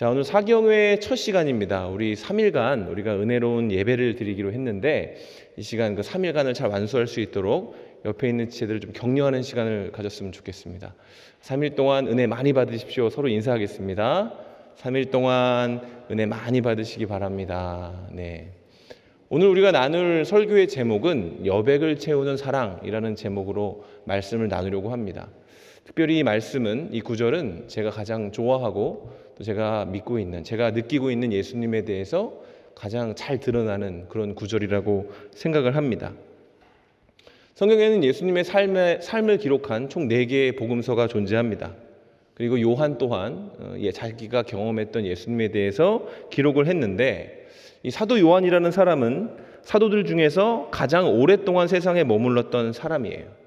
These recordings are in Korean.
자, 오늘 사경회 첫 시간입니다. 우리 3일간 우리가 은혜로운 예배를 드리기로 했는데 이 시간 그 3일간을 잘 완수할 수 있도록 옆에 있는 지체들을 좀 격려하는 시간을 가졌으면 좋겠습니다. 3일 동안 은혜 많이 받으십시오. 서로 인사하겠습니다. 3일 동안 은혜 많이 받으시기 바랍니다. 네. 오늘 우리가 나눌 설교의 제목은 여백을 채우는 사랑이라는 제목으로 말씀을 나누려고 합니다. 특별히 이 말씀은, 이 구절은 제가 가장 좋아하고 또 제가 믿고 있는, 제가 느끼고 있는 예수님에 대해서 가장 잘 드러나는 그런 구절이라고 생각을 합니다. 성경에는 예수님의 삶을 기록한 총 4개의 복음서가 존재합니다. 그리고 요한 또한 자기가 경험했던 예수님에 대해서 기록을 했는데, 이 사도 요한이라는 사람은 사도들 중에서 가장 오랫동안 세상에 머물렀던 사람이에요.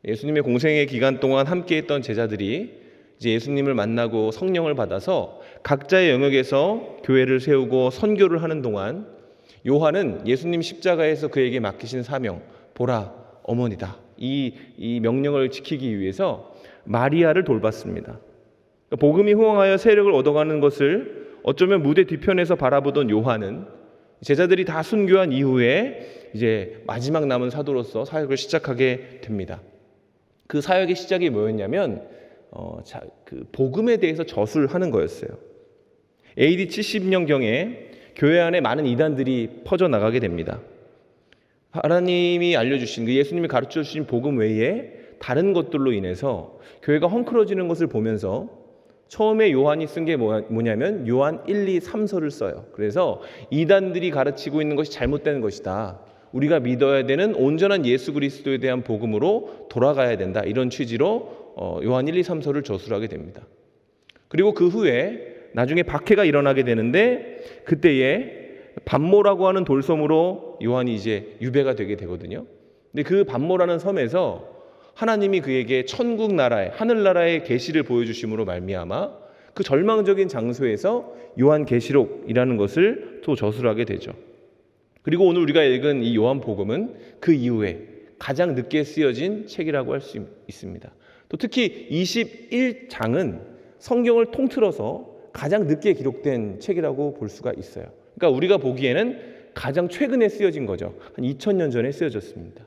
예수님의 공생의 기간 동안 함께했던 제자들이 이제 예수님을 만나고 성령을 받아서 각자의 영역에서 교회를 세우고 선교를 하는 동안 요한은 예수님 십자가에서 그에게 맡기신 사명, 보라 어머니다, 이 명령을 지키기 위해서 마리아를 돌봤습니다. 복음이 호응하여 세력을 얻어가는 것을 어쩌면 무대 뒤편에서 바라보던 요한은 제자들이 다 순교한 이후에 이제 마지막 남은 사도로서 사역을 시작하게 됩니다. 그 사역의 시작이 뭐였냐면 그 복음에 대해서 저술하는 거였어요. AD 70년경에 교회 안에 많은 이단들이 퍼져나가게 됩니다. 하나님이 알려주신, 그 예수님이 가르쳐주신 복음 외에 다른 것들로 인해서 교회가 헝클어지는 것을 보면서 처음에 요한이 쓴 게 뭐냐면 요한 1, 2, 3서를 써요. 그래서 이단들이 가르치고 있는 것이 잘못된 것이다, 우리가 믿어야 되는 온전한 예수 그리스도에 대한 복음으로 돌아가야 된다, 이런 취지로 요한 1, 2, 3서를 저술하게 됩니다. 그리고 그 후에 나중에 박해가 일어나게 되는데 그때에 반모라고 하는 돌섬으로 요한이 이제 유배가 되게 되거든요. 근데 그 반모라는 섬에서 하나님이 그에게 천국 나라의, 하늘나라의 계시를 보여주심으로 말미암아 그 절망적인 장소에서 요한계시록이라는 것을 또 저술하게 되죠. 그리고 오늘 우리가 읽은 이 요한복음은 그 이후에 가장 늦게 쓰여진 책이라고 할 수 있습니다. 또 특히 21장은 성경을 통틀어서 가장 늦게 기록된 책이라고 볼 수가 있어요. 그러니까 우리가 보기에는 가장 최근에 쓰여진 거죠. 한 2000년 전에 쓰여졌습니다.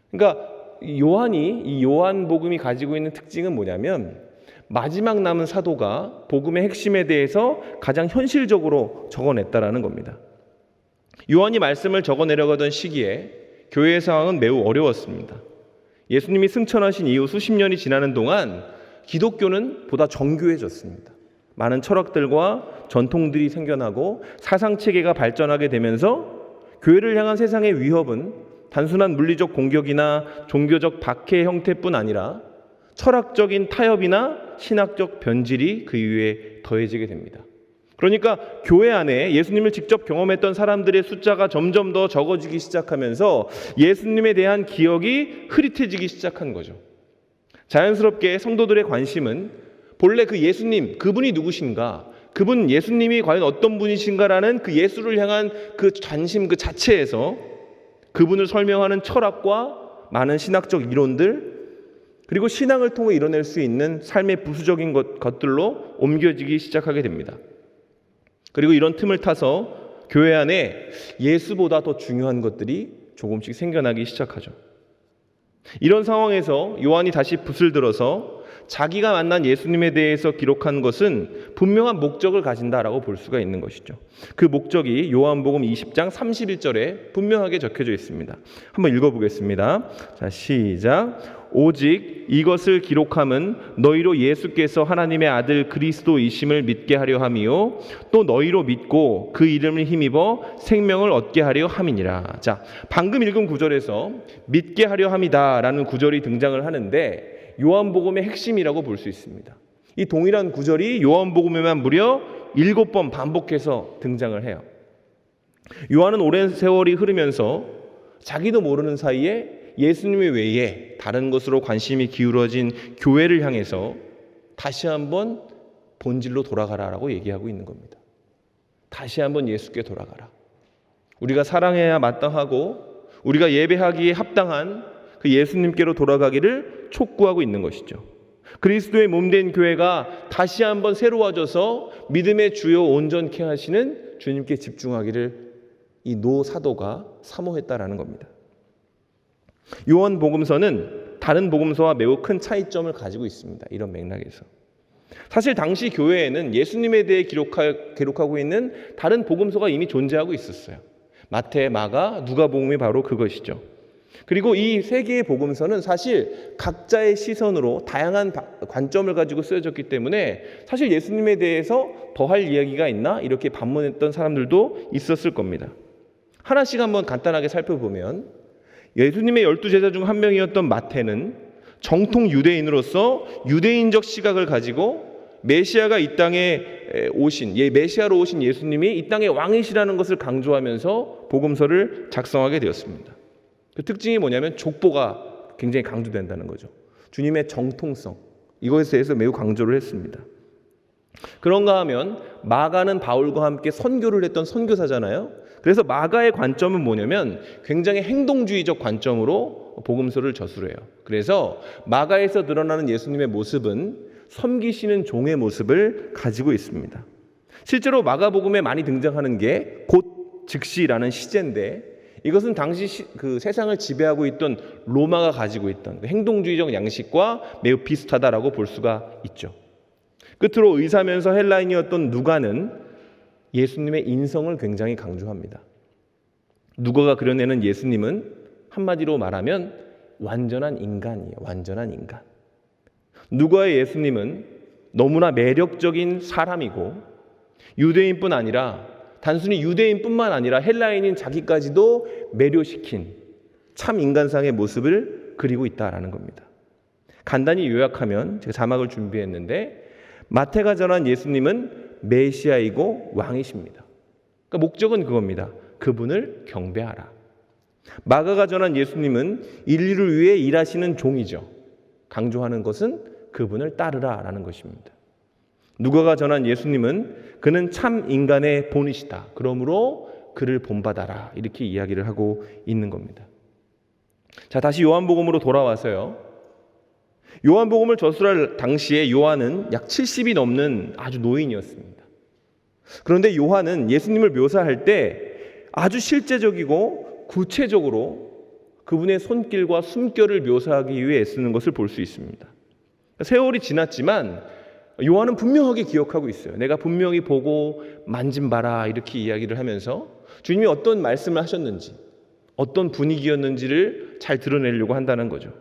그러니까 이 요한복음이 가지고 있는 특징은 뭐냐면 마지막 남은 사도가 복음의 핵심에 대해서 가장 현실적으로 적어냈다라는 겁니다. 요한이 말씀을 적어내려가던 시기에 교회의 상황은 매우 어려웠습니다. 예수님이 승천하신 이후 수십 년이 지나는 동안 기독교는 보다 정교해졌습니다. 많은 철학들과 전통들이 생겨나고 사상체계가 발전하게 되면서 교회를 향한 세상의 위협은 단순한 물리적 공격이나 종교적 박해 형태뿐 아니라 철학적인 타협이나 신학적 변질이 그 이후에 더해지게 됩니다. 그러니까 교회 안에 예수님을 직접 경험했던 사람들의 숫자가 점점 더 적어지기 시작하면서 예수님에 대한 기억이 흐릿해지기 시작한 거죠. 자연스럽게 성도들의 관심은 본래 그 예수님, 그분이 누구신가, 그분 예수님이 과연 어떤 분이신가라는 그 예수를 향한 그 관심 그 자체에서 그분을 설명하는 철학과 많은 신학적 이론들, 그리고 신앙을 통해 이뤄낼 수 있는 삶의 부수적인 것들로 옮겨지기 시작하게 됩니다. 그리고 이런 틈을 타서 교회 안에 예수보다 더 중요한 것들이 조금씩 생겨나기 시작하죠. 이런 상황에서 요한이 다시 붓을 들어서 자기가 만난 예수님에 대해서 기록한 것은 분명한 목적을 가진다라고 볼 수가 있는 것이죠. 그 목적이 요한복음 20장 31절에 분명하게 적혀져 있습니다. 한번 읽어보겠습니다. 자, 시작. 오직 이것을 기록함은 너희로 예수께서 하나님의 아들 그리스도이심을 믿게 하려 함이요 또 너희로 믿고 그 이름을 힘입어 생명을 얻게 하려 함이니라. 자, 방금 읽은 구절에서 믿게 하려 함이다라는 구절이 등장을 하는데 요한복음의 핵심이라고 볼 수 있습니다. 이 동일한 구절이 요한복음에만 무려 7번 반복해서 등장을 해요. 요한은 오랜 세월이 흐르면서 자기도 모르는 사이에 예수님 외에 다른 것으로 관심이 기울어진 교회를 향해서 다시 한번 본질로 돌아가라라고 얘기하고 있는 겁니다. 다시 한번 예수께 돌아가라. 우리가 사랑해야 마땅하고 우리가 예배하기에 합당한 그 예수님께로 돌아가기를 촉구하고 있는 것이죠. 그리스도의 몸된 교회가 다시 한번 새로워져서 믿음의 주요 온전케 하시는 주님께 집중하기를 이 노 사도가 사모했다라는 겁니다. 요한복음서는 다른 복음서와 매우 큰 차이점을 가지고 있습니다. 이런 맥락에서. 사실 당시 교회에는 예수님에 대해 기록하고 있는 다른 복음서가 이미 존재하고 있었어요. 마태, 마가, 누가복음이 바로 그것이죠. 그리고 이 세 개의 복음서는 사실 각자의 시선으로 다양한 관점을 가지고 쓰여졌기 때문에 사실 예수님에 대해서 더할 이야기가 있나? 이렇게 반문했던 사람들도 있었을 겁니다. 하나씩 한번 간단하게 살펴보면 예수님의 12제자 중 한 명이었던 마태는 정통 유대인으로서 유대인적 시각을 가지고 메시아가 이 땅에 오신, 메시아로 오신 예수님이 이 땅의 왕이시라는 것을 강조하면서 복음서를 작성하게 되었습니다. 그 특징이 뭐냐면 족보가 굉장히 강조된다는 거죠. 주님의 정통성, 이것에 대해서 매우 강조를 했습니다. 그런가 하면 마가는 바울과 함께 선교를 했던 선교사잖아요. 그래서 마가의 관점은 뭐냐면 굉장히 행동주의적 관점으로 복음서를 저술해요. 그래서 마가에서 드러나는 예수님의 모습은 섬기시는 종의 모습을 가지고 있습니다. 실제로 마가복음에 많이 등장하는 게 곧 즉시라는 시제인데 이것은 당시 그 세상을 지배하고 있던 로마가 가지고 있던 행동주의적 양식과 매우 비슷하다라고 볼 수가 있죠. 끝으로 의사면서 헬라인이었던 누가는 예수님의 인성을 굉장히 강조합니다. 누가가 그려내는 예수님은 한마디로 말하면 완전한 인간이에요. 완전한 인간. 누가의 예수님은 너무나 매력적인 사람이고 유대인뿐 아니라 단순히 유대인뿐만 아니라 헬라인인 자기까지도 매료시킨 참 인간상의 모습을 그리고 있다라는 겁니다. 간단히 요약하면 제가 자막을 준비했는데 마태가 전한 예수님은 메시아이고 왕이십니다. 그러니까 목적은 그겁니다. 그분을 경배하라. 마가가 전한 예수님은 인류를 위해 일하시는 종이죠. 강조하는 것은 그분을 따르라라는 것입니다. 누가가 전한 예수님은 그는 참 인간의 본이시다. 그러므로 그를 본받아라. 이렇게 이야기를 하고 있는 겁니다. 자, 다시 요한복음으로 돌아와서요. 요한복음을 저술할 당시에 요한은 약 70이 넘는 아주 노인이었습니다. 그런데 요한은 예수님을 묘사할 때 아주 실제적이고 구체적으로 그분의 손길과 숨결을 묘사하기 위해 애쓰는 것을 볼 수 있습니다. 세월이 지났지만 요한은 분명하게 기억하고 있어요. 내가 분명히 보고 만진 바라 이렇게 이야기를 하면서 주님이 어떤 말씀을 하셨는지 어떤 분위기였는지를 잘 드러내려고 한다는 거죠.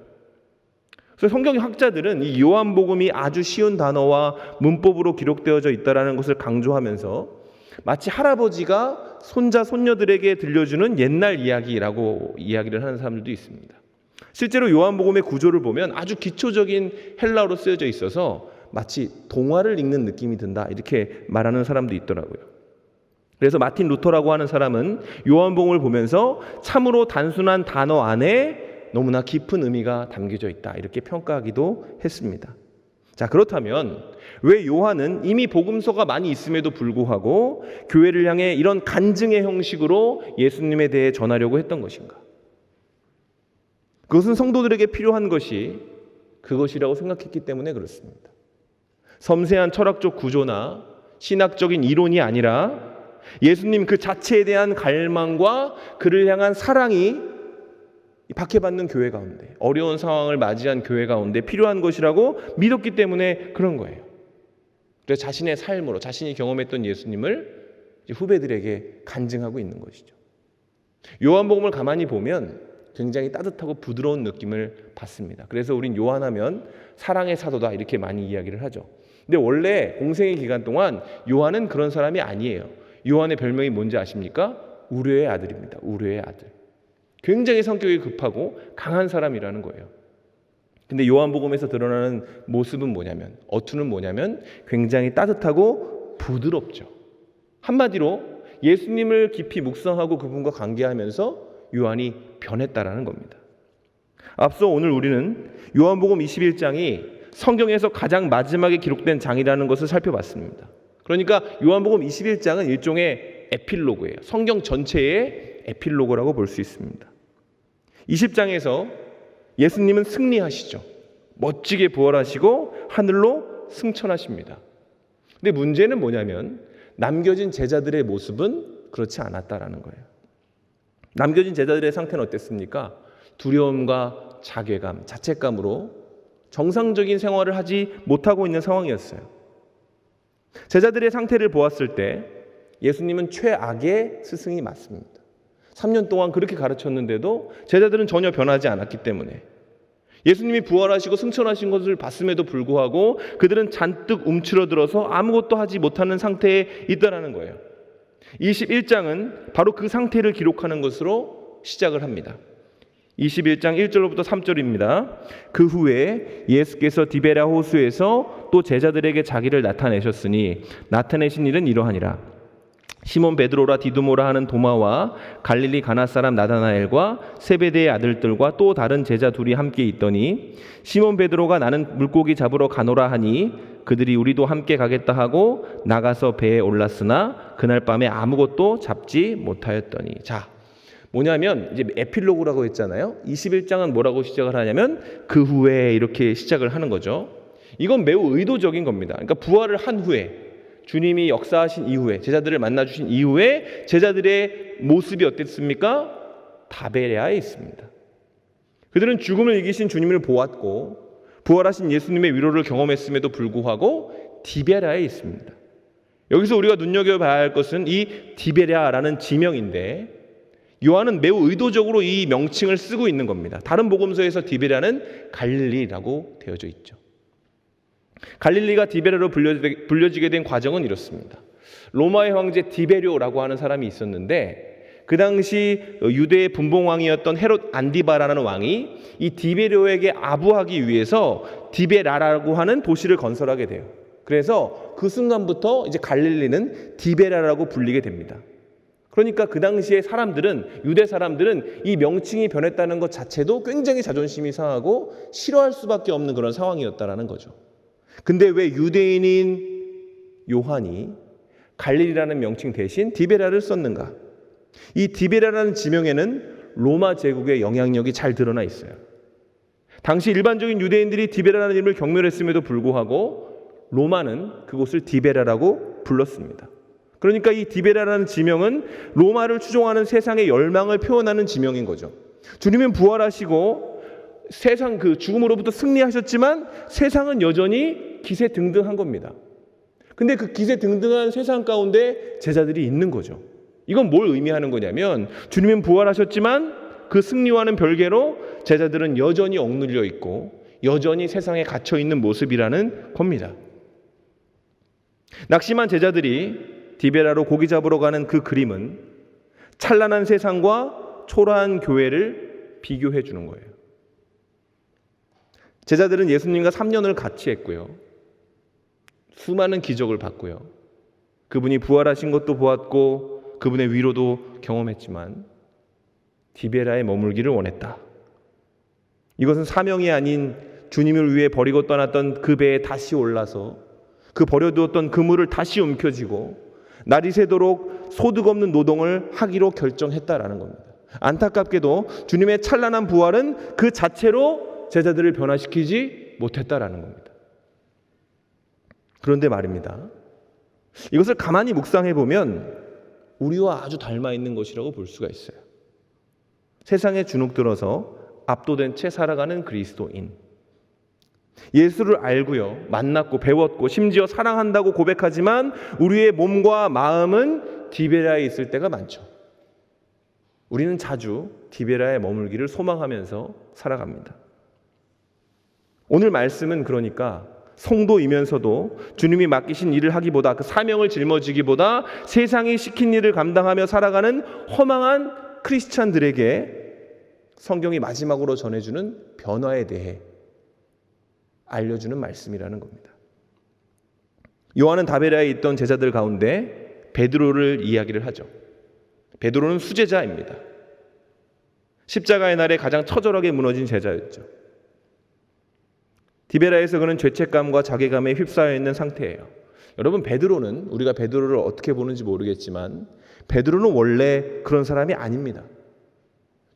그래서 성경 학자들은 이 요한복음이 아주 쉬운 단어와 문법으로 기록되어져 있다는 것을 강조하면서 마치 할아버지가 손자 손녀들에게 들려주는 옛날 이야기라고 이야기를 하는 사람들도 있습니다. 실제로 요한복음의 구조를 보면 아주 기초적인 헬라어로 쓰여져 있어서 마치 동화를 읽는 느낌이 든다 이렇게 말하는 사람도 있더라고요. 그래서 마틴 루터라고 하는 사람은 요한복음을 보면서 참으로 단순한 단어 안에 너무나 깊은 의미가 담겨져 있다 이렇게 평가하기도 했습니다. 자, 그렇다면 왜 요한은 이미 복음서가 많이 있음에도 불구하고 교회를 향해 이런 간증의 형식으로 예수님에 대해 전하려고 했던 것인가? 그것은 성도들에게 필요한 것이 그것이라고 생각했기 때문에 그렇습니다. 섬세한 철학적 구조나 신학적인 이론이 아니라 예수님 그 자체에 대한 갈망과 그를 향한 사랑이 박해받는 교회 가운데, 어려운 상황을 맞이한 교회 가운데 필요한 것이라고 믿었기 때문에 그런 거예요. 그래서 자신의 삶으로 자신이 경험했던 예수님을 후배들에게 간증하고 있는 것이죠. 요한복음을 가만히 보면 굉장히 따뜻하고 부드러운 느낌을 받습니다. 그래서 우린 요한하면 사랑의 사도다 이렇게 많이 이야기를 하죠. 근데 원래 공생의 기간 동안 요한은 그런 사람이 아니에요. 요한의 별명이 뭔지 아십니까? 우레의 아들입니다. 우레의 아들. 굉장히 성격이 급하고 강한 사람이라는 거예요. 근데 요한복음에서 드러나는 모습은 뭐냐면, 어투는 뭐냐면 굉장히 따뜻하고 부드럽죠. 한마디로 예수님을 깊이 묵상하고 그분과 관계하면서 요한이 변했다라는 겁니다. 앞서 오늘 우리는 요한복음 21장이 성경에서 가장 마지막에 기록된 장이라는 것을 살펴봤습니다. 그러니까 요한복음 21장은 일종의 에필로그예요. 성경 전체의 에필로그라고 볼 수 있습니다. 20장에서 예수님은 승리하시죠. 멋지게 부활하시고 하늘로 승천하십니다. 근데 문제는 뭐냐면 남겨진 제자들의 모습은 그렇지 않았다라는 거예요. 남겨진 제자들의 상태는 어땠습니까? 두려움과 자괴감, 자책감으로 정상적인 생활을 하지 못하고 있는 상황이었어요. 제자들의 상태를 보았을 때 예수님은 최악의 스승이 맞습니다. 3년 동안 그렇게 가르쳤는데도 제자들은 전혀 변하지 않았기 때문에 예수님이 부활하시고 승천하신 것을 봤음에도 불구하고 그들은 잔뜩 움츠러들어서 아무것도 하지 못하는 상태에 있다라는 거예요. 21장은 바로 그 상태를 기록하는 것으로 시작을 합니다. 21장 1절로부터 3절입니다. 그 후에 예수께서 디베랴 호수에서 또 제자들에게 자기를 나타내셨으니 나타내신 일은 이러하니라. 시몬 베드로라 디두모라 하는 도마와 갈릴리 가나 사람 나다나엘과 세베대의 아들들과 또 다른 제자 둘이 함께 있더니 시몬 베드로가 나는 물고기 잡으러 가노라 하니 그들이 우리도 함께 가겠다 하고 나가서 배에 올랐으나 그날 밤에 아무것도 잡지 못하였더니. 자, 뭐냐면 이제 에필로그라고 했잖아요. 21장은 뭐라고 시작을 하냐면 그 후에 이렇게 시작을 하는 거죠. 이건 매우 의도적인 겁니다. 그러니까 부활을 한 후에 주님이 역사하신 이후에 제자들을 만나주신 이후에 제자들의 모습이 어땠습니까? 다베랴에 있습니다. 그들은 죽음을 이기신 주님을 보았고 부활하신 예수님의 위로를 경험했음에도 불구하고 디베랴에 있습니다. 여기서 우리가 눈여겨봐야 할 것은 이 디베랴라는 지명인데 요한은 매우 의도적으로 이 명칭을 쓰고 있는 겁니다. 다른 복음서에서 디베랴는 갈릴리라고 되어져 있죠. 갈릴리가 디베랴로 불려지게 된 과정은 이렇습니다. 로마의 황제 디베료라고 하는 사람이 있었는데 그 당시 유대의 분봉왕이었던 헤롯 안디바라는 왕이 이 디베료에게 아부하기 위해서 디베라라고 하는 도시를 건설하게 돼요. 그래서 그 순간부터 이제 갈릴리는 디베라라고 불리게 됩니다. 그러니까 그 당시에 사람들은, 유대 사람들은 이 명칭이 변했다는 것 자체도 굉장히 자존심이 상하고 싫어할 수밖에 없는 그런 상황이었다라는 거죠. 근데 왜 유대인인 요한이 갈릴리라는 명칭 대신 디베라를 썼는가? 이 디베라라는 지명에는 로마 제국의 영향력이 잘 드러나 있어요. 당시 일반적인 유대인들이 디베라라는 이름을 경멸했음에도 불구하고 로마는 그곳을 디베라라고 불렀습니다. 그러니까 이 디베라라는 지명은 로마를 추종하는 세상의 열망을 표현하는 지명인 거죠. 주님은 부활하시고 세상 그 죽음으로부터 승리하셨지만 세상은 여전히 기세등등한 겁니다. 근데 그 기세등등한 세상 가운데 제자들이 있는 거죠. 이건 뭘 의미하는 거냐면 주님은 부활하셨지만 그 승리와는 별개로 제자들은 여전히 억눌려 있고 여전히 세상에 갇혀 있는 모습이라는 겁니다. 낙심한 제자들이 디베라로 고기 잡으러 가는 그 그림은 찬란한 세상과 초라한 교회를 비교해 주는 거예요. 제자들은 예수님과 3년을 같이 했고요. 수많은 기적을 봤고요. 그분이 부활하신 것도 보았고 그분의 위로도 경험했지만 디베라에 머물기를 원했다. 이것은 사명이 아닌 주님을 위해 버리고 떠났던 그 배에 다시 올라서 그 버려두었던 그물을 다시 움켜쥐고 날이 새도록 소득 없는 노동을 하기로 결정했다라는 겁니다. 안타깝게도 주님의 찬란한 부활은 그 자체로 제자들을 변화시키지 못했다라는 겁니다. 그런데 말입니다. 이것을 가만히 묵상해 보면 우리와 아주 닮아 있는 것이라고 볼 수가 있어요. 세상에 주눅들어서 압도된 채 살아가는 그리스도인. 예수를 알고요, 만났고 배웠고 심지어 사랑한다고 고백하지만 우리의 몸과 마음은 디베라에 있을 때가 많죠. 우리는 자주 디베라에 머물기를 소망하면서 살아갑니다. 오늘 말씀은 그러니까 성도이면서도 주님이 맡기신 일을 하기보다 그 사명을 짊어지기보다 세상이 시킨 일을 감당하며 살아가는 허망한 크리스찬들에게 성경이 마지막으로 전해주는 변화에 대해 알려주는 말씀이라는 겁니다. 요한은 다베라에 있던 제자들 가운데 베드로를 이야기를 하죠. 베드로는 수제자입니다. 십자가의 날에 가장 처절하게 무너진 제자였죠. 디베라에서 그는 죄책감과 자괴감에 휩싸여 있는 상태예요. 여러분, 베드로는 우리가 베드로를 어떻게 보는지 모르겠지만 베드로는 원래 그런 사람이 아닙니다.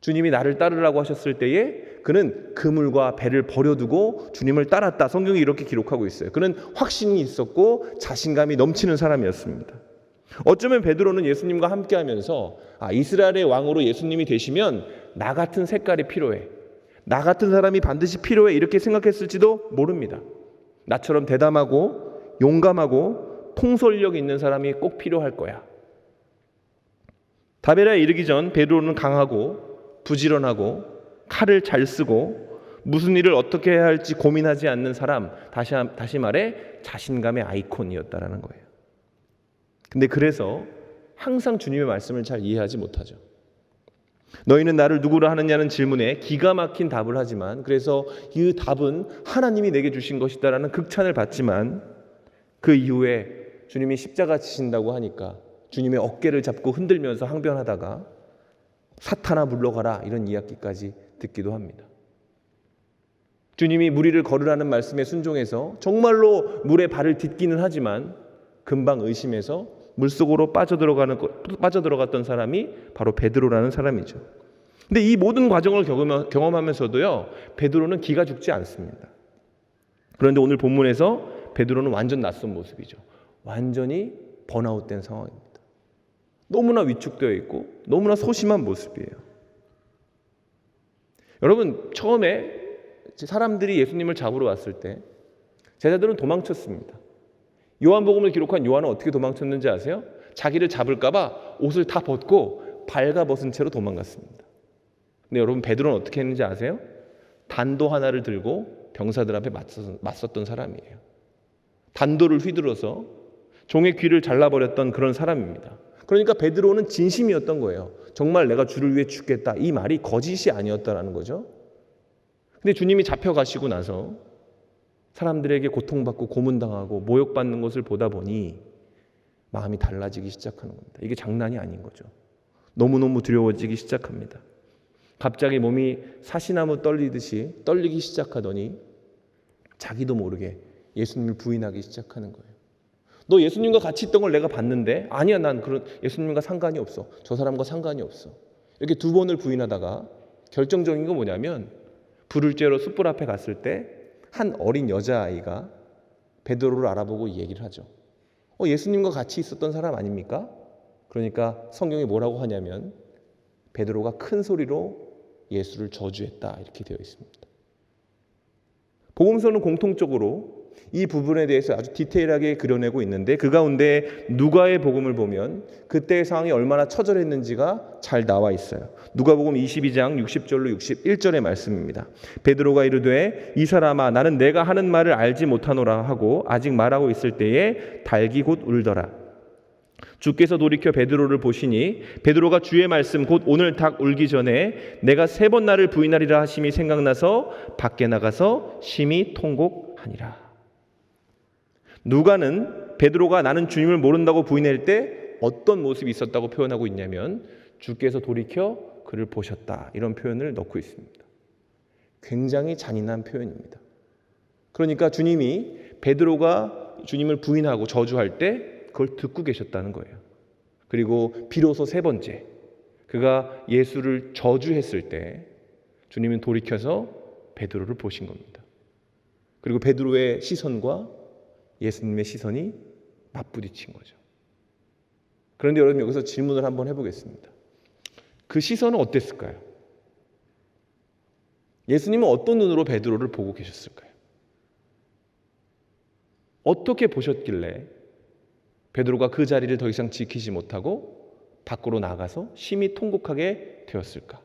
주님이 나를 따르라고 하셨을 때에 그는 그물과 배를 버려두고 주님을 따랐다. 성경이 이렇게 기록하고 있어요. 그는 확신이 있었고 자신감이 넘치는 사람이었습니다. 어쩌면 베드로는 예수님과 함께하면서 이스라엘의 왕으로 예수님이 되시면 나 같은 색깔이 필요해. 나 같은 사람이 반드시 필요해. 이렇게 생각했을지도 모릅니다. 나처럼 대담하고 용감하고 통솔력 있는 사람이 꼭 필요할 거야. 다베라에 이르기 전 베드로는 강하고 부지런하고 칼을 잘 쓰고 무슨 일을 어떻게 해야 할지 고민하지 않는 사람, 다시 말해 자신감의 아이콘이었다라는 거예요. 근데 그래서 항상 주님의 말씀을 잘 이해하지 못하죠. 너희는 나를 누구로 하느냐는 질문에 기가 막힌 답을 하지만, 그래서 이 답은 하나님이 내게 주신 것이다라는 극찬을 받지만, 그 이후에 주님이 십자가 지신다고 하니까 주님의 어깨를 잡고 흔들면서 항변하다가 사탄아 물러가라 이런 이야기까지 듣기도 합니다. 주님이 무리를 걸으라는 말씀에 순종해서 정말로 물에 발을 딛기는 하지만 금방 의심해서 물속으로 빠져들어갔던 사람이 바로 베드로라는 사람이죠. 근데 이 모든 과정을 경험하면서도요, 베드로는 기가 죽지 않습니다. 그런데 오늘 본문에서 베드로는 완전 낯선 모습이죠. 완전히 번아웃된 상황입니다. 너무나 위축되어 있고 너무나 소심한 모습이에요. 여러분, 처음에 사람들이 예수님을 잡으러 왔을 때 제자들은 도망쳤습니다. 요한복음을 기록한 요한은 어떻게 도망쳤는지 아세요? 자기를 잡을까 봐 옷을 다 벗고 발가벗은 채로 도망갔습니다. 근데 여러분, 베드로는 어떻게 했는지 아세요? 단도 하나를 들고 병사들 앞에 맞섰던 사람이에요. 단도를 휘둘러서 종의 귀를 잘라버렸던 그런 사람입니다. 그러니까 베드로는 진심이었던 거예요. 정말 내가 주를 위해 죽겠다, 이 말이 거짓이 아니었다라는 거죠. 근데 주님이 잡혀가시고 나서 사람들에게 고통받고 고문당하고 모욕받는 것을 보다 보니 마음이 달라지기 시작하는 겁니다. 이게 장난이 아닌 거죠. 너무너무 두려워지기 시작합니다. 갑자기 몸이 사시나무 떨리듯이 떨리기 시작하더니 자기도 모르게 예수님을 부인하기 시작하는 거예요. 너 예수님과 같이 있던 걸 내가 봤는데, 아니야, 난 그런 예수님과 상관이 없어. 저 사람과 상관이 없어. 이렇게 두 번을 부인하다가 결정적인 건 뭐냐면, 불을 쬐러 숯불 앞에 갔을 때 한 어린 여자아이가 베드로를 알아보고 얘기를 하죠. 예수님과 같이 있었던 사람 아닙니까? 그러니까 성경이 뭐라고 하냐면 베드로가 큰 소리로 예수를 저주했다, 이렇게 되어 있습니다. 복음서는 공통적으로 이 부분에 대해서 아주 디테일하게 그려내고 있는데, 그 가운데 누가의 복음을 보면 그때의 상황이 얼마나 처절했는지가 잘 나와 있어요. 누가복음 22장 60절로 61절의 말씀입니다. 베드로가 이르되 이 사람아, 나는 내가 하는 말을 알지 못하노라 하고 아직 말하고 있을 때에 닭이 곧 울더라. 주께서 돌이켜 베드로를 보시니 베드로가 주의 말씀 곧 오늘 닭 울기 전에 내가 3번 나를 부인하리라 하심이 생각나서 밖에 나가서 심히 통곡하니라. 누가는 베드로가 나는 주님을 모른다고 부인할 때 어떤 모습이 있었다고 표현하고 있냐면 주께서 돌이켜 그를 보셨다, 이런 표현을 넣고 있습니다. 굉장히 잔인한 표현입니다. 그러니까 주님이 베드로가 주님을 부인하고 저주할 때 그걸 듣고 계셨다는 거예요. 그리고 비로소 3번째, 그가 예수를 저주했을 때 주님은 돌이켜서 베드로를 보신 겁니다. 그리고 베드로의 시선과 예수님의 시선이 맞부딪힌 거죠. 그런데 여러분, 여기서 질문을 한번 해보겠습니다. 그 시선은 어땠을까요? 예수님은 어떤 눈으로 베드로를 보고 계셨을까요? 어떻게 보셨길래 베드로가 그 자리를 더 이상 지키지 못하고 밖으로 나가서 심히 통곡하게 되었을까?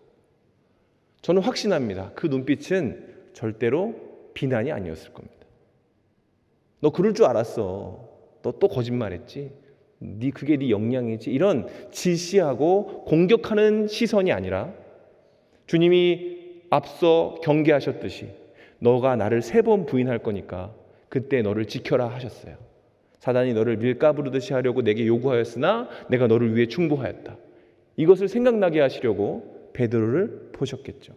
저는 확신합니다. 그 눈빛은 절대로 비난이 아니었을 겁니다. 너 그럴 줄 알았어. 너 또 거짓말했지. 그게 네 역량이지. 이런 질시하고 공격하는 시선이 아니라 주님이 앞서 경계하셨듯이 너가 나를 3번 부인할 거니까 그때 너를 지켜라 하셨어요. 사단이 너를 밀가부르듯이 하려고 내게 요구하였으나 내가 너를 위해 충고하였다. 이것을 생각나게 하시려고 베드로를 보셨겠죠.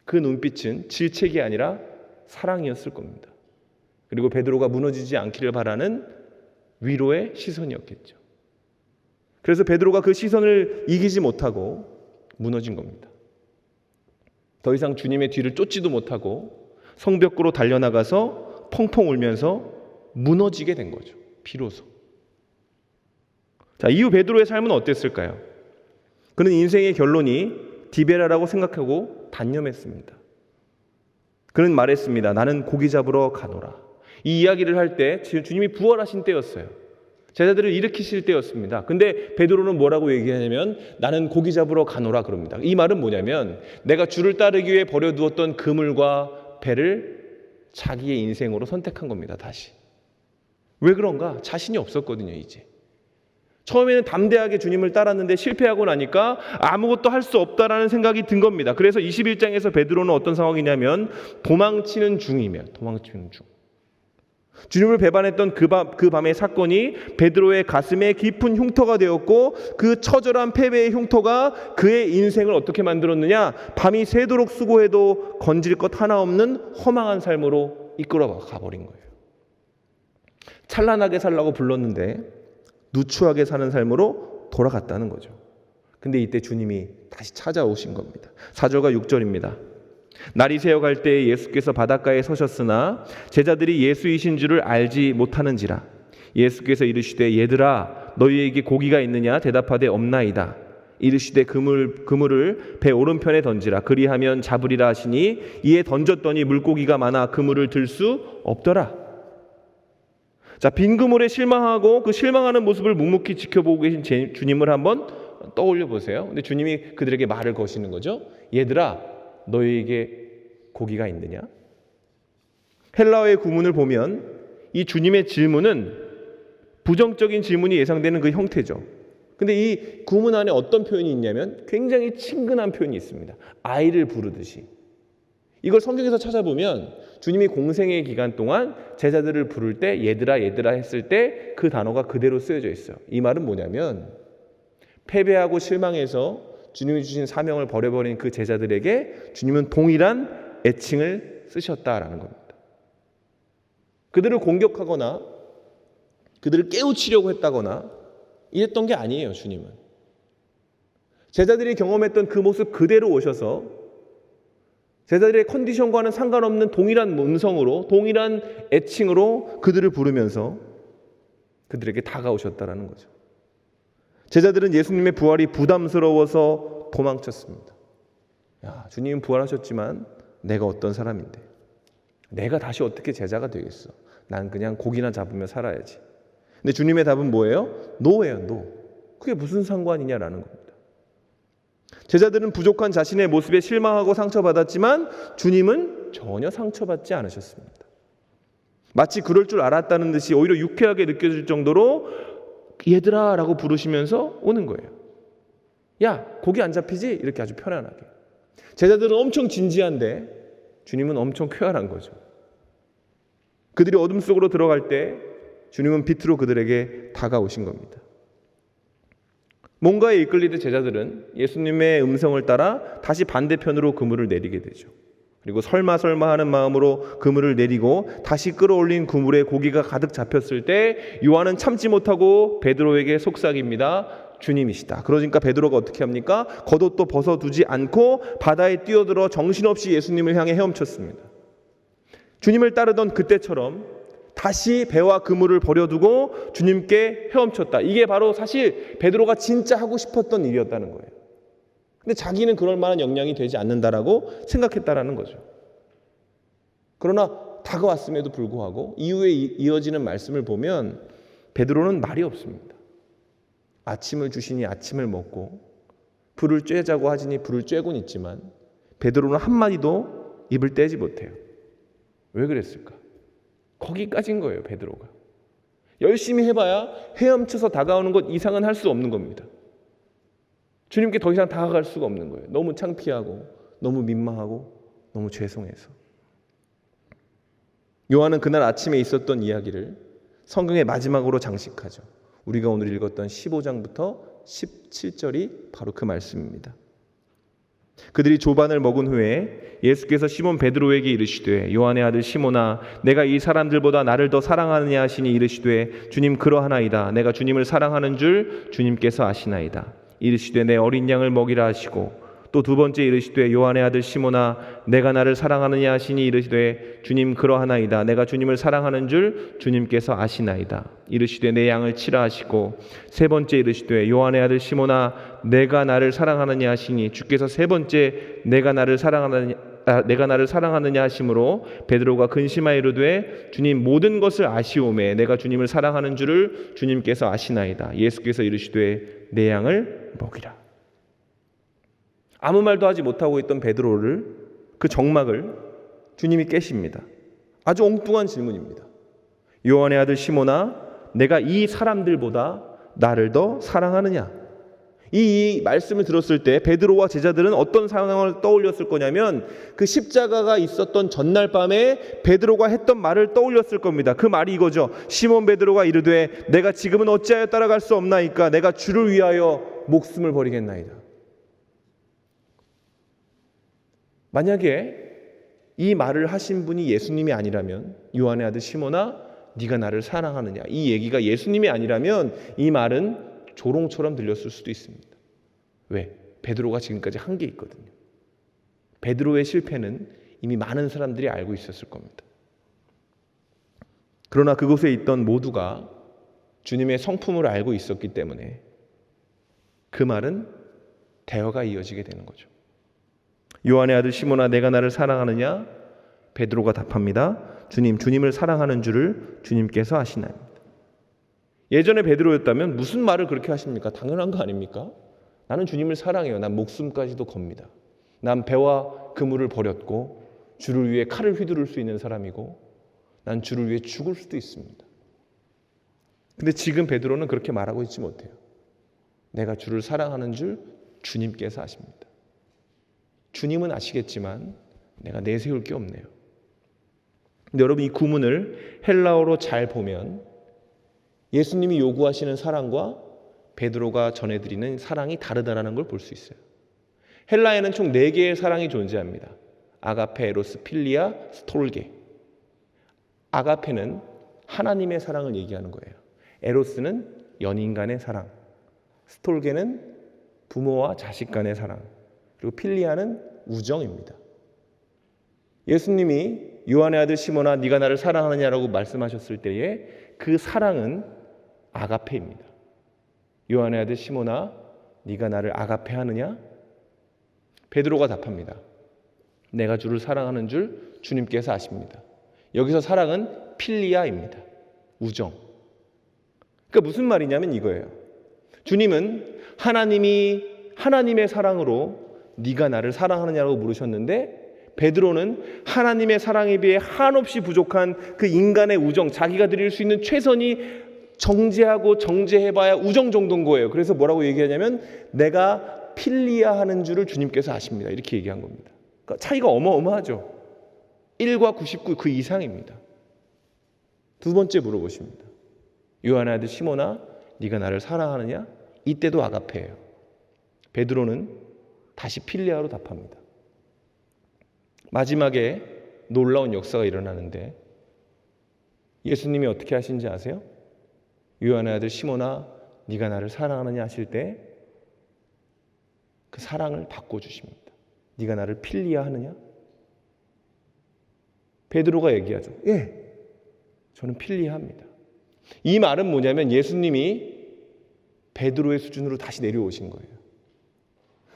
그 눈빛은 질책이 아니라 사랑이었을 겁니다. 그리고 베드로가 무너지지 않기를 바라는 위로의 시선이었겠죠. 그래서 베드로가 그 시선을 이기지 못하고 무너진 겁니다. 더 이상 주님의 뒤를 쫓지도 못하고 성벽으로 달려나가서 펑펑 울면서 무너지게 된 거죠. 비로소. 자, 이후 베드로의 삶은 어땠을까요? 그는 인생의 결론이 디베라라고 생각하고 단념했습니다. 그는 말했습니다. 나는 고기 잡으러 가노라. 이 이야기를 할 때 주님이 부활하신 때였어요. 제자들을 일으키실 때였습니다. 근데 베드로는 뭐라고 얘기하냐면 나는 고기 잡으러 가노라 그럽니다. 이 말은 뭐냐면 내가 주를 따르기 위해 버려두었던 그물과 배를 자기의 인생으로 선택한 겁니다. 다시. 왜 그런가? 자신이 없었거든요. 이제. 처음에는 담대하게 주님을 따랐는데 실패하고 나니까 아무것도 할 수 없다라는 생각이 든 겁니다. 그래서 21장에서 베드로는 어떤 상황이냐면 도망치는 중이며 도망치는 중. 주님을 배반했던 그 밤의 사건이 베드로의 가슴에 깊은 흉터가 되었고 그 처절한 패배의 흉터가 그의 인생을 어떻게 만들었느냐? 밤이 새도록 수고해도 건질 것 하나 없는 허망한 삶으로 이끌어 가버린 거예요. 찬란하게 살라고 불렀는데 누추하게 사는 삶으로 돌아갔다는 거죠. 근데 이때 주님이 다시 찾아오신 겁니다. 4절과 6절입니다. 날이 새어갈 때에 예수께서 바닷가에 서셨으나 제자들이 예수이신 줄을 알지 못하는지라. 예수께서 이르시되 얘들아 너희에게 고기가 있느냐? 대답하되 없나이다. 이르시되 그물을 배 오른편에 던지라. 그리하면 잡으리라 하시니 이에 던졌더니 물고기가 많아 그물을 들 수 없더라. 자, 빈 그물에 실망하고 그 실망하는 모습을 묵묵히 지켜보고 계신 주님을 한번 떠올려 보세요. 근데 주님이 그들에게 말을 거시는 거죠. 얘들아 너희에게 고기가 있느냐? 헬라어의 구문을 보면 이 주님의 질문은 부정적인 질문이 예상되는 그 형태죠. 근데 이 구문 안에 어떤 표현이 있냐면 굉장히 친근한 표현이 있습니다. 아이를 부르듯이. 이걸 성경에서 찾아보면 주님이 공생의 기간 동안 제자들을 부를 때 얘들아 얘들아 했을 때 그 단어가 그대로 쓰여져 있어요. 이 말은 뭐냐면 패배하고 실망해서 주님이 주신 사명을 버려버린 그 제자들에게 주님은 동일한 애칭을 쓰셨다라는 겁니다. 그들을 공격하거나 그들을 깨우치려고 했다거나 이랬던 게 아니에요. 주님은 제자들이 경험했던 그 모습 그대로 오셔서 제자들의 컨디션과는 상관없는 동일한 음성으로 동일한 애칭으로 그들을 부르면서 그들에게 다가오셨다라는 거죠. 제자들은 예수님의 부활이 부담스러워서 도망쳤습니다. 야, 주님은 부활하셨지만 내가 어떤 사람인데 내가 다시 어떻게 제자가 되겠어? 난 그냥 고기나 잡으며 살아야지. 근데 주님의 답은 뭐예요? 노예요, 노. 그게 무슨 상관이냐라는 겁니다. 제자들은 부족한 자신의 모습에 실망하고 상처받았지만 주님은 전혀 상처받지 않으셨습니다. 마치 그럴 줄 알았다는 듯이 오히려 유쾌하게 느껴질 정도로 얘들아 라고 부르시면서 오는 거예요. 야, 고기 안 잡히지? 이렇게 아주 편안하게. 제자들은 엄청 진지한데 주님은 엄청 쾌활한 거죠. 그들이 어둠 속으로 들어갈 때 주님은 빛으로 그들에게 다가오신 겁니다. 뭔가에 이끌리듯 제자들은 예수님의 음성을 따라 다시 반대편으로 그물을 내리게 되죠. 그리고 설마 하는 마음으로 그물을 내리고 다시 끌어올린 그물에 고기가 가득 잡혔을 때 요한은 참지 못하고 베드로에게 속삭입니다. 주님이시다. 그러니까 베드로가 어떻게 합니까? 겉옷도 벗어두지 않고 바다에 뛰어들어 정신없이 예수님을 향해 헤엄쳤습니다. 주님을 따르던 그때처럼 다시 배와 그물을 버려두고 주님께 헤엄쳤다. 이게 바로 사실 베드로가 진짜 하고 싶었던 일이었다는 거예요. 근데 자기는 그럴 만한 역량이 되지 않는다라고 생각했다라는 거죠. 그러나 다가왔음에도 불구하고 이후에 이어지는 말씀을 보면 베드로는 말이 없습니다. 아침을 주시니 아침을 먹고 불을 쬐자고 하시니 불을 쬐곤 있지만 베드로는 한마디도 입을 떼지 못해요. 왜 그랬을까? 거기까지인 거예요. 베드로가 열심히 해봐야 헤엄쳐서 다가오는 것 이상은 할 수 없는 겁니다. 주님께 더 이상 다가갈 수가 없는 거예요. 너무 창피하고 너무 민망하고 너무 죄송해서. 요한은 그날 아침에 있었던 이야기를 성경의 마지막으로 장식하죠. 우리가 오늘 읽었던 15장부터 17절이 바로 그 말씀입니다. 그들이 조반을 먹은 후에 예수께서 시몬 베드로에게 이르시되 요한의 아들 시몬아 내가 이 사람들보다 나를 더 사랑하느냐 하시니 이르시되 주님 그러하나이다. 내가 주님을 사랑하는 줄 주님께서 아시나이다. 이르시되 내 어린 양을 먹이라 하시고 또 두 번째 이르시되 요한의 아들 시몬아 내가 나를 사랑하느냐 하시니 이르시되 주님 그러하나이다. 내가 주님을 사랑하는 줄 주님께서 아시나이다. 이르시되 내 양을 치라 하시고 세 번째 이르시되 요한의 아들 시몬아 내가 나를 사랑하느냐 하시니 주께서 세 번째 내가 나를 사랑하느냐 하심으로 베드로가 근심하여 이르되 주님 모든 것을 아시오매 내가 주님을 사랑하는 줄을 주님께서 아시나이다. 예수께서 이르시되 내 양을 먹이라. 아무 말도 하지 못하고 있던 베드로를 그 정막을 주님이 깨십니다. 아주 엉뚱한 질문입니다. 요한의 아들 시몬아 내가 이 사람들보다 나를 더 사랑하느냐? 이 말씀을 들었을 때 베드로와 제자들은 어떤 상황을 떠올렸을 거냐면 그 십자가가 있었던 전날 밤에 베드로가 했던 말을 떠올렸을 겁니다. 그 말이 이거죠. 시몬 베드로가 이르되 내가 지금은 어찌하여 따라갈 수 없나이까? 내가 주를 위하여 목숨을 버리겠나이다. 만약에 이 말을 하신 분이 예수님이 아니라면 요한의 아들 시몬아 네가 나를 사랑하느냐 이 얘기가 예수님이 아니라면 이 말은 조롱처럼 들렸을 수도 있습니다. 왜? 베드로가 지금까지 한 게 있거든요. 베드로의 실패는 이미 많은 사람들이 알고 있었을 겁니다. 그러나 그곳에 있던 모두가 주님의 성품을 알고 있었기 때문에 그 말은 대화가 이어지게 되는 거죠. 요한의 아들 시몬아 내가 나를 사랑하느냐? 베드로가 답합니다. 주님을 사랑하는 줄을 주님께서 아시나이다. 예전에 베드로였다면 무슨 말을 그렇게 하십니까? 당연한 거 아닙니까? 나는 주님을 사랑해요. 난 목숨까지도 겁니다. 난 배와 그물을 버렸고 주를 위해 칼을 휘두를 수 있는 사람이고 난 주를 위해 죽을 수도 있습니다. 근데 지금 베드로는 그렇게 말하고 있지 못해요. 내가 주를 사랑하는 줄 주님께서 아십니다. 주님은 아시겠지만 내가 내세울 게 없네요. 근데 여러분 이 구문을 헬라어로 잘 보면 예수님이 요구하시는 사랑과 베드로가 전해드리는 사랑이 다르다는 걸 볼 수 있어요. 헬라에는 총 4개의 사랑이 존재합니다. 아가페, 에로스, 필리아, 스톨게. 아가페는 하나님의 사랑을 얘기하는 거예요. 에로스는 연인 간의 사랑, 스톨게는 부모와 자식 간의 사랑, 그리고 필리아는 우정입니다. 예수님이 요한의 아들 시몬아 네가 나를 사랑하느냐라고 말씀하셨을 때에 그 사랑은 아가페입니다. 요한의 아들 시몬아 네가 나를 아가페하느냐? 베드로가 답합니다. 내가 주를 사랑하는 줄 주님께서 아십니다. 여기서 사랑은 필리아입니다. 우정. 그러니까 무슨 말이냐면 이거예요. 주님은 하나님의 사랑으로 네가 나를 사랑하느냐고 물으셨는데 베드로는 하나님의 사랑에 비해 한없이 부족한 그 인간의 우정, 자기가 드릴 수 있는 최선이 정제하고 정제해봐야 우정 정도인 거예요. 그래서 뭐라고 얘기하냐면 내가 필리아 하는 줄을 주님께서 아십니다. 이렇게 얘기한 겁니다. 그러니까 차이가 어마어마하죠. 1과 99 그 이상입니다. 두 번째 물어보십니다. 요한의 아들 시몬아 네가 나를 사랑하느냐? 이때도 아가페예요. 베드로는 다시 필리아로 답합니다. 마지막에 놀라운 역사가 일어나는데 예수님이 어떻게 하신지 아세요? 요한의 아들 시몬아 네가 나를 사랑하느냐 하실 때 그 사랑을 바꿔주십니다. 네가 나를 필리아 하느냐? 베드로가 얘기하죠. 예, 저는 필리아 합니다. 이 말은 뭐냐면 예수님이 베드로의 수준으로 다시 내려오신 거예요.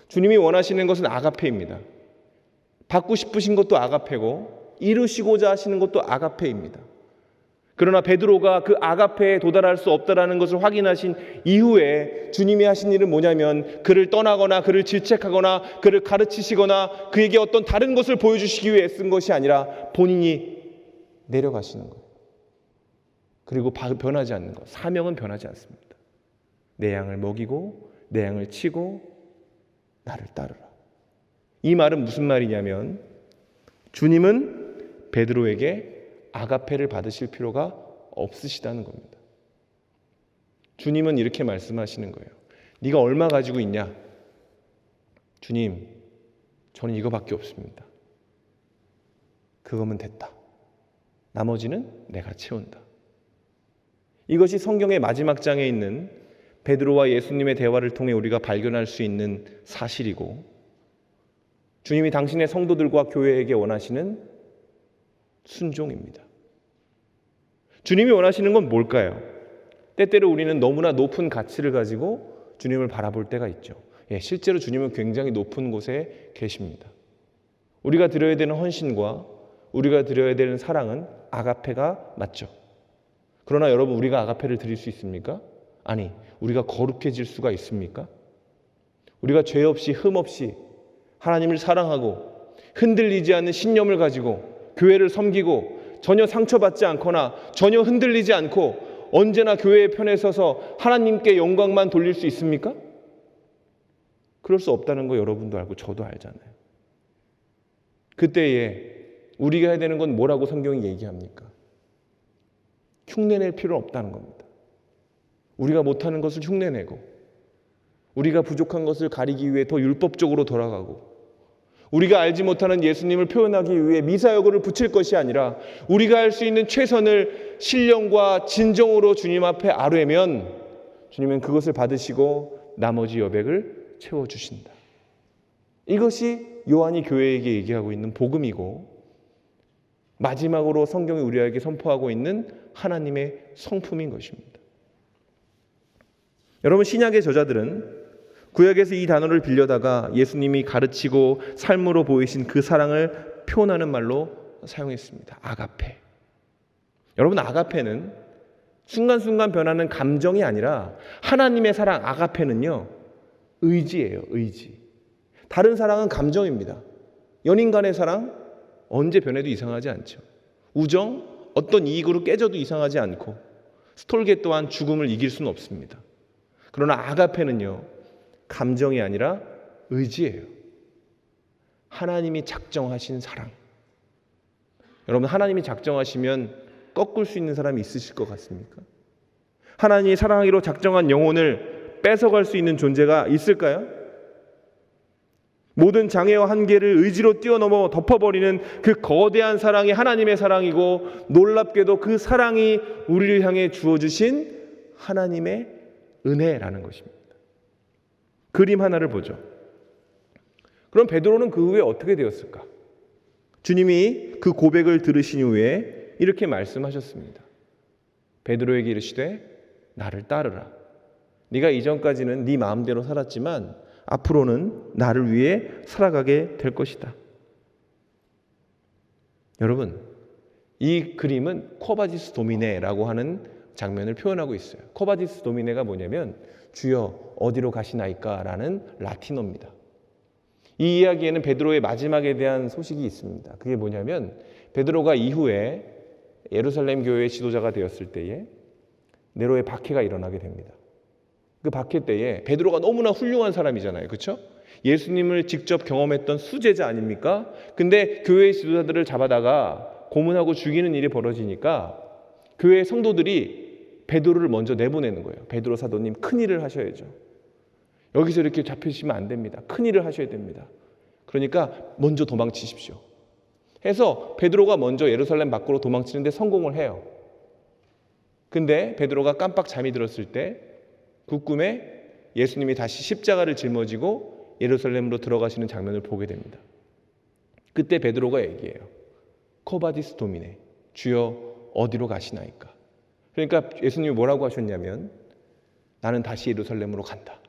주님이 원하시는 것은 아가페입니다. 받고 싶으신 것도 아가페고 이루시고자 하시는 것도 아가페입니다. 그러나 베드로가 그 아가페에 도달할 수 없다라는 것을 확인하신 이후에 주님이 하신 일은 뭐냐면 그를 떠나거나 그를 질책하거나 그를 가르치시거나 그에게 어떤 다른 것을 보여주시기 위해 애쓴 것이 아니라 본인이 내려가시는 것. 그리고 변하지 않는 것. 사명은 변하지 않습니다. 내 양을 먹이고 내 양을 치고 나를 따르라. 이 말은 무슨 말이냐면 주님은 베드로에게 아가페를 받으실 필요가 없으시다는 겁니다. 주님은 이렇게 말씀하시는 거예요. 네가 얼마 가지고 있냐? 주님, 저는 이거밖에 없습니다. 그거면 됐다. 나머지는 내가 채운다. 이것이 성경의 마지막 장에 있는 베드로와 예수님의 대화를 통해 우리가 발견할 수 있는 사실이고 주님이 당신의 성도들과 교회에게 원하시는 순종입니다. 주님이 원하시는 건 뭘까요? 때때로 우리는 너무나 높은 가치를 가지고 주님을 바라볼 때가 있죠. 실제로 주님은 굉장히 높은 곳에 계십니다. 우리가 드려야 되는 헌신과 우리가 드려야 되는 사랑은 아가페가 맞죠. 그러나 여러분, 우리가 아가페를 드릴 수 있습니까? 아니, 우리가 거룩해질 수가 있습니까? 우리가 죄 없이 흠 없이 하나님을 사랑하고 흔들리지 않는 신념을 가지고 교회를 섬기고 전혀 상처받지 않거나 전혀 흔들리지 않고 언제나 교회의 편에 서서 하나님께 영광만 돌릴 수 있습니까? 그럴 수 없다는 거 여러분도 알고 저도 알잖아요. 그때에 우리가 해야 되는 건 뭐라고 성경이 얘기합니까? 흉내낼 필요는 없다는 겁니다. 우리가 못하는 것을 흉내내고 우리가 부족한 것을 가리기 위해 더 율법적으로 돌아가고 우리가 알지 못하는 예수님을 표현하기 위해 미사여구를 붙일 것이 아니라 우리가 할 수 있는 최선을 신령과 진정으로 주님 앞에 아뢰면 주님은 그것을 받으시고 나머지 여백을 채워주신다. 이것이 요한이 교회에게 얘기하고 있는 복음이고 마지막으로 성경이 우리에게 선포하고 있는 하나님의 성품인 것입니다. 여러분, 신약의 저자들은 구약에서 이 단어를 빌려다가 예수님이 가르치고 삶으로 보이신 그 사랑을 표현하는 말로 사용했습니다. 아가페. 여러분, 아가페는 순간순간 변하는 감정이 아니라 하나님의 사랑, 아가페는요, 의지예요. 의지. 다른 사랑은 감정입니다. 연인 간의 사랑 언제 변해도 이상하지 않죠. 우정 어떤 이익으로 깨져도 이상하지 않고 스톨게 또한 죽음을 이길 수는 없습니다. 그러나 아가페는요, 감정이 아니라 의지예요. 하나님이 작정하신 사랑. 여러분, 하나님이 작정하시면 꺾을 수 있는 사람이 있으실 것 같습니까? 하나님이 사랑하기로 작정한 영혼을 뺏어갈 수 있는 존재가 있을까요? 모든 장애와 한계를 의지로 뛰어넘어 덮어버리는 그 거대한 사랑이 하나님의 사랑이고 놀랍게도 그 사랑이 우리를 향해 주어주신 하나님의 은혜라는 것입니다. 그림 하나를 보죠. 그럼 베드로는 그 후에 어떻게 되었을까? 주님이 그 고백을 들으신 후에 이렇게 말씀하셨습니다. 베드로에게 이르시되 나를 따르라. 네가 이전까지는 네 마음대로 살았지만 앞으로는 나를 위해 살아가게 될 것이다. 여러분, 이 그림은 쿼바디스 도미네라고 하는 장면을 표현하고 있어요. 쿼바디스 도미네가 뭐냐면 주여 어디로 가시나이까 라는 라틴어입니다. 이 이야기에는 베드로의 마지막에 대한 소식이 있습니다. 그게 뭐냐면 베드로가 이후에 예루살렘 교회의 지도자가 되었을 때에 네로의 박해가 일어나게 됩니다. 그 박해 때에 베드로가 너무나 훌륭한 사람이잖아요. 그렇죠? 예수님을 직접 경험했던 수제자 아닙니까? 근데 교회의 지도자들을 잡아다가 고문하고 죽이는 일이 벌어지니까 교회 성도들이 베드로를 먼저 내보내는 거예요. 베드로 사도님, 큰일을 하셔야죠. 여기서 이렇게 잡히시면 안 됩니다. 큰일을 하셔야 됩니다. 그러니까 먼저 도망치십시오. 해서 베드로가 먼저 예루살렘 밖으로 도망치는데 성공을 해요. 근데 베드로가 깜빡 잠이 들었을 때 그 꿈에 예수님이 다시 십자가를 짊어지고 예루살렘으로 들어가시는 장면을 보게 됩니다. 그때 베드로가 얘기해요. 코바디스 도미네, 주여 어디로 가시나이까? 그러니까 예수님이 뭐라고 하셨냐면 나는 다시 예루살렘으로 간다.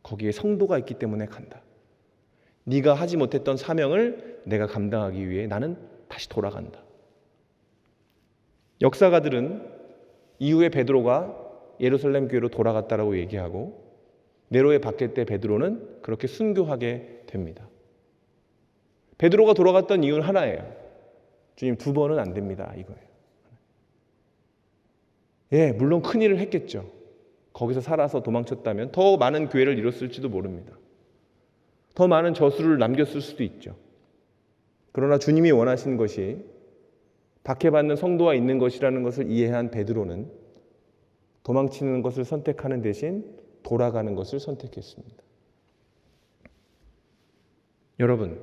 거기에 성도가 있기 때문에 간다. 네가 하지 못했던 사명을 내가 감당하기 위해 나는 다시 돌아간다. 역사가들은 이후에 베드로가 예루살렘 교회로 돌아갔다라고 얘기하고 네로의 박해 때 베드로는 그렇게 순교하게 됩니다. 베드로가 돌아갔던 이유는 하나예요. 주님, 2번은 안 됩니다. 이거예요. 물론 큰일을 했겠죠. 거기서 살아서 도망쳤다면 더 많은 교회를 이뤘을지도 모릅니다. 더 많은 저수를 남겼을 수도 있죠. 그러나 주님이 원하신 것이 박해받는 성도가 있는 것이라는 것을 이해한 베드로는 도망치는 것을 선택하는 대신 돌아가는 것을 선택했습니다. 여러분,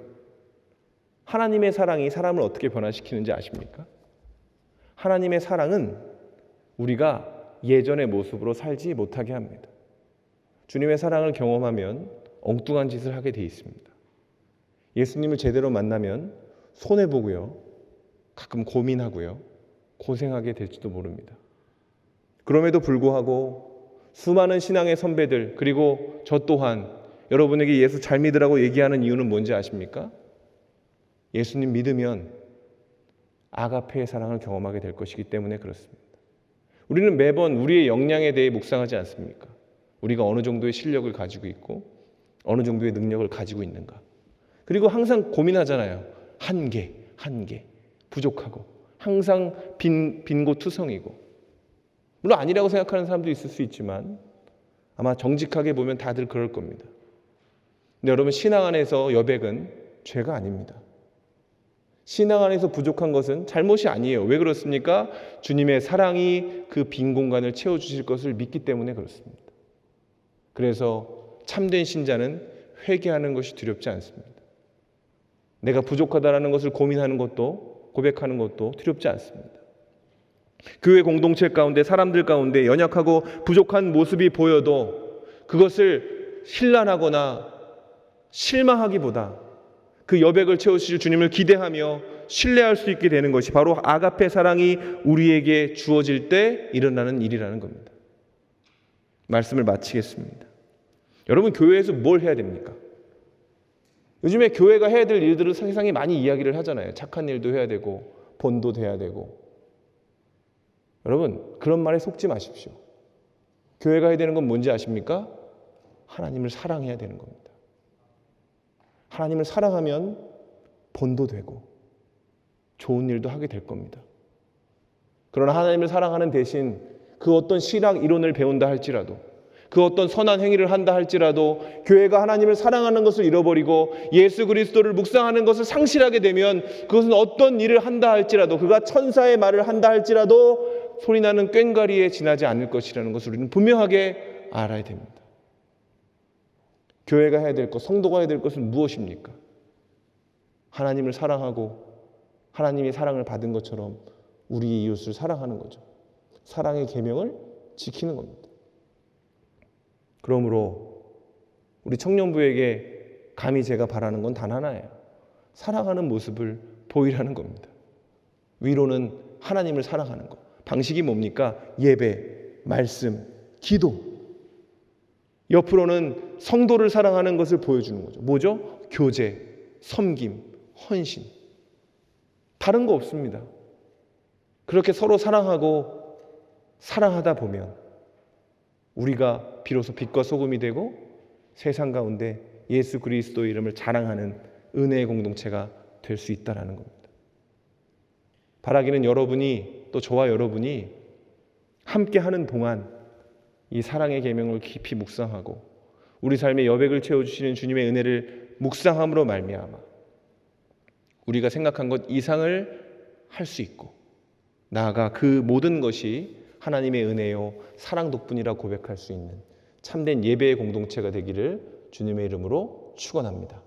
하나님의 사랑이 사람을 어떻게 변화시키는지 아십니까? 하나님의 사랑은 우리가 예전의 모습으로 살지 못하게 합니다. 주님의 사랑을 경험하면 엉뚱한 짓을 하게 돼 있습니다. 예수님을 제대로 만나면 손해보고요, 가끔 고민하고요, 고생하게 될지도 모릅니다. 그럼에도 불구하고 수많은 신앙의 선배들, 그리고 저 또한 여러분에게 예수 잘 믿으라고 얘기하는 이유는 뭔지 아십니까? 예수님 믿으면 아가페의 사랑을 경험하게 될 것이기 때문에 그렇습니다. 우리는 매번 우리의 역량에 대해 묵상하지 않습니까? 우리가 어느 정도의 실력을 가지고 있고 어느 정도의 능력을 가지고 있는가. 그리고 항상 고민하잖아요. 한계, 부족하고 항상 빈곤투성이고. 물론 아니라고 생각하는 사람도 있을 수 있지만 아마 정직하게 보면 다들 그럴 겁니다. 근데 여러분, 신앙 안에서 여백은 죄가 아닙니다. 신앙 안에서 부족한 것은 잘못이 아니에요. 왜 그렇습니까? 주님의 사랑이 그 빈 공간을 채워주실 것을 믿기 때문에 그렇습니다. 그래서 참된 신자는 회개하는 것이 두렵지 않습니다. 내가 부족하다라는 것을 고민하는 것도, 고백하는 것도 두렵지 않습니다. 교회 공동체 가운데, 사람들 가운데 연약하고 부족한 모습이 보여도 그것을 신란하거나 실망하기보다 그 여백을 채우실 주님을 기대하며 신뢰할 수 있게 되는 것이 바로 아가페 사랑이 우리에게 주어질 때 일어나는 일이라는 겁니다. 말씀을 마치겠습니다. 여러분, 교회에서 뭘 해야 됩니까? 요즘에 교회가 해야 될 일들을 세상이 많이 이야기를 하잖아요. 착한 일도 해야 되고 본도 돼야 되고. 여러분, 그런 말에 속지 마십시오. 교회가 해야 되는 건 뭔지 아십니까? 하나님을 사랑해야 되는 겁니다. 하나님을 사랑하면 본도 되고 좋은 일도 하게 될 겁니다. 그러나 하나님을 사랑하는 대신 그 어떤 신학 이론을 배운다 할지라도, 그 어떤 선한 행위를 한다 할지라도 교회가 하나님을 사랑하는 것을 잃어버리고 예수 그리스도를 묵상하는 것을 상실하게 되면 그것은 어떤 일을 한다 할지라도, 그가 천사의 말을 한다 할지라도 소리나는 꽹과리에 지나지 않을 것이라는 것을 우리는 분명하게 알아야 됩니다. 교회가 해야 될 것, 성도가 해야 될 것은 무엇입니까? 하나님을 사랑하고 하나님의 사랑을 받은 것처럼 우리 이웃을 사랑하는 거죠. 사랑의 계명을 지키는 겁니다. 그러므로 우리 청년부에게 감히 제가 바라는 건 단 하나예요. 사랑하는 모습을 보이라는 겁니다. 위로는 하나님을 사랑하는 것. 방식이 뭡니까? 예배, 말씀, 기도. 옆으로는 성도를 사랑하는 것을 보여주는 거죠. 뭐죠? 교제, 섬김, 헌신. 다른 거 없습니다. 그렇게 서로 사랑하고 사랑하다 보면 우리가 비로소 빛과 소금이 되고 세상 가운데 예수 그리스도의 이름을 자랑하는 은혜의 공동체가 될 수 있다는 겁니다. 바라기는 여러분이, 또 저와 여러분이 함께하는 동안 이 사랑의 계명을 깊이 묵상하고 우리 삶의 여백을 채워주시는 주님의 은혜를 묵상함으로 말미암아 우리가 생각한 것 이상을 할 수 있고, 나아가 그 모든 것이 하나님의 은혜요 사랑 덕분이라 고백할 수 있는 참된 예배의 공동체가 되기를 주님의 이름으로 축원합니다.